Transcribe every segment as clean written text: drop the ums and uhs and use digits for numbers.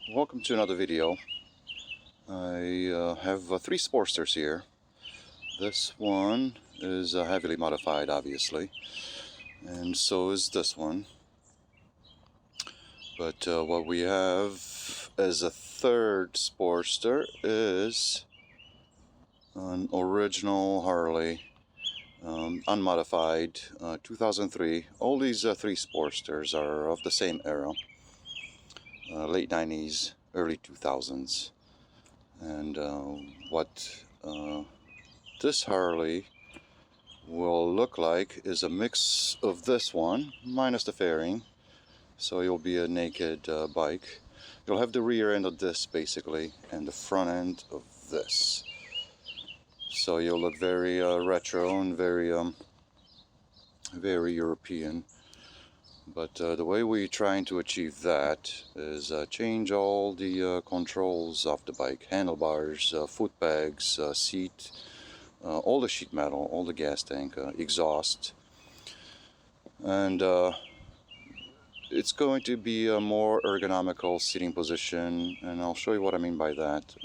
Welcome to another video. I have three Sportsters here. This one is heavily modified, obviously, and so is this one. But what we have as a third Sportster is an original Harley, unmodified, 2003. All these three Sportsters are of the same era, late 90s, early 2000s. And what this Harley will look like is a mix of this one minus the fairing, so it'll be a naked bike. You'll have the rear end of this basically and the front end of this, so you'll look very retro and very European. But the way we're trying to achieve that is change all the controls of the bike: handlebars, foot pegs, seat, all the sheet metal, all the gas tank, exhaust, and it's going to be a more ergonomical sitting position, and I'll show you what I mean by that.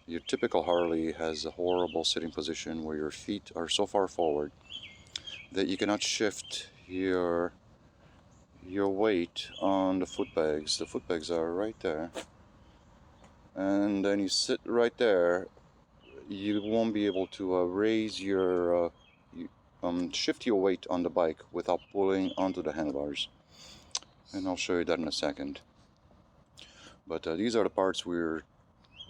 Your typical Harley has a horrible sitting position where your feet are so far forward that you cannot shift your weight on the foot pegs. The foot pegs are right there, and then you sit right there. You won't be able to raise your shift your weight on the bike without pulling onto the handlebars, and I'll show you that in a second. But these are the parts we're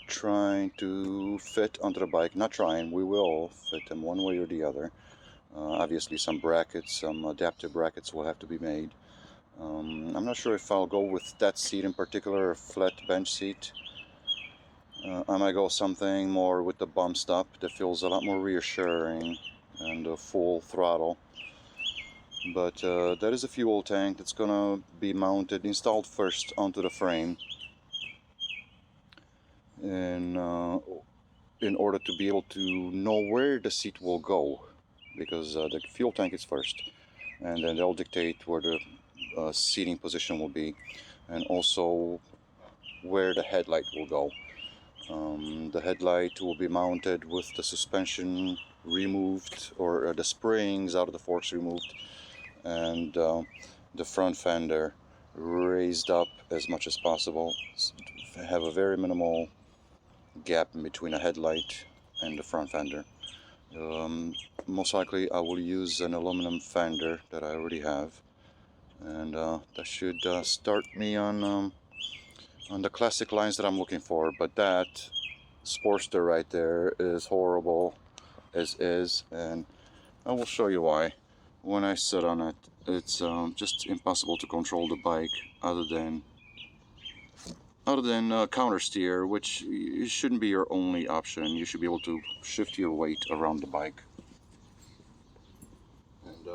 trying to fit onto the bike. Not trying, we will fit them one way or the other. Obviously some brackets, some adaptive brackets will have to be made. I'm not sure if I'll go with that seat in particular, a flat bench seat. I might go something more with the bump stop that feels a lot more reassuring and a full throttle. But that is a fuel tank that's gonna be installed first onto the frame in order to be able to know where the seat will go, because the fuel tank is first, and then they'll dictate where the seating position will be, and also where the headlight will go. The headlight will be mounted with the suspension removed, or the springs out of the forks removed, and the front fender raised up as much as possible. Have a very minimal gap in between a headlight and the front fender. Most likely I will use an aluminum fender that I already have, and that should start me on the classic lines that I'm looking for. But that Sportster right there is horrible as is, and I will show you why. When I sit on it, it's just impossible to control the bike other than counter steer, which shouldn't be your only option. You should be able to shift your weight around the bike, and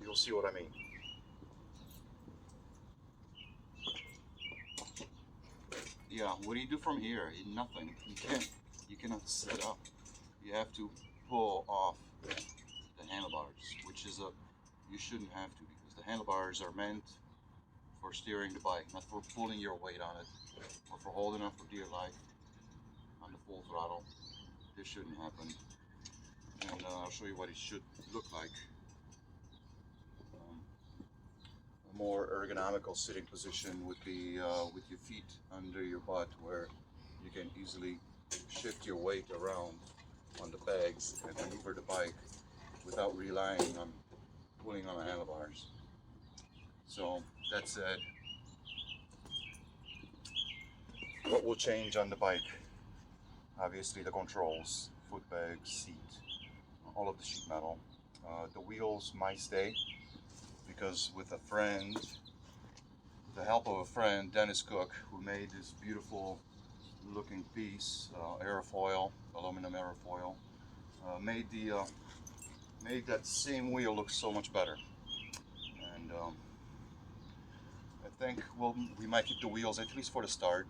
you'll see what I mean. Yeah, what do you do from here? Nothing. You cannot set up. You have to pull off the handlebars, which is you shouldn't have to, because the handlebars are meant for steering the bike, not for pulling your weight on it, or for holding up for dear life on the full throttle. This shouldn't happen, and I'll show you what it should look like. A more ergonomical sitting position would be with your feet under your butt, where you can easily shift your weight around on the pegs and maneuver the bike without relying on pulling on the handlebars. So that said, what will change on the bike? Obviously the controls, foot pegs, seat, all of the sheet metal. The wheels might stay, because with a friend, with the help of a friend, Dennis Cook, who made this beautiful looking piece, airfoil, aluminum airfoil, made that same wheel look so much better. And I think we might keep the wheels, at least for the start.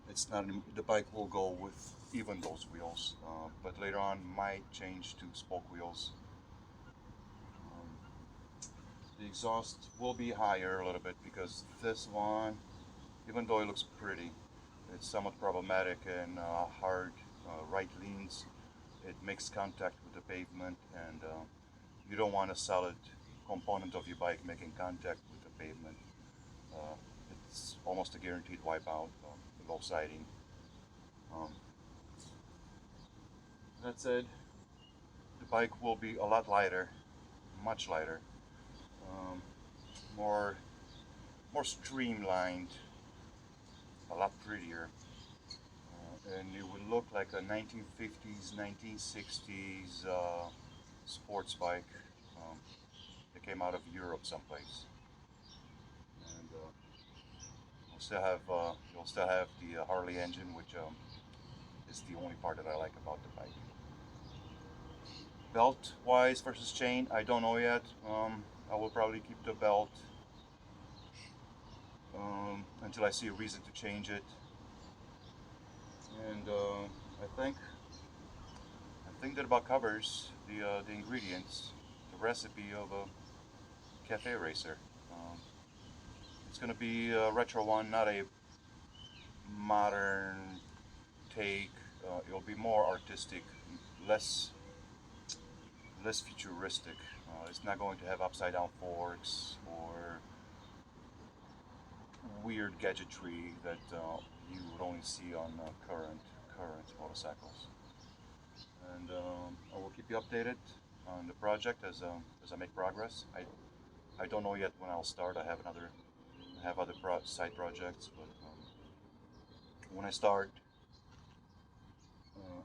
It's not, the bike will go with even those wheels, but later on might change to spoke wheels. The exhaust will be higher a little bit, because this one, even though it looks pretty, it's somewhat problematic and hard right leans. It makes contact with the pavement, and you don't want a solid component of your bike making contact with the pavement. Uh, it's almost a guaranteed wipeout, low siding. Um, that said, the bike will be a lot lighter, much lighter, um, more streamlined, a lot prettier, and it would look like a 1950s, 1960s sports bike that came out of Europe someplace. And you'll still have the Harley engine, which is the only part that I like about the bike. Belt wise versus chain, I don't know yet. I will probably keep the belt until I see a reason to change it. And I think that about covers the ingredients, the recipe of a cafe racer. Um, it's going to be a retro one, not a modern take. It'll be more artistic, less futuristic. It's not going to have upside down forks or weird gadgetry that you would only see on current motorcycles. And I will keep you updated on the project as I make progress. I don't know yet when I'll start. I have other side projects, but when I start,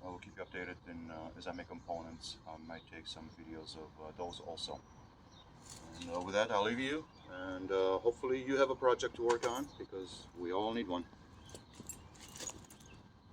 I will keep you updated. And as I make components, I might take some videos of those also. And with that, I'll leave you, and hopefully you have a project to work on, because we all need one.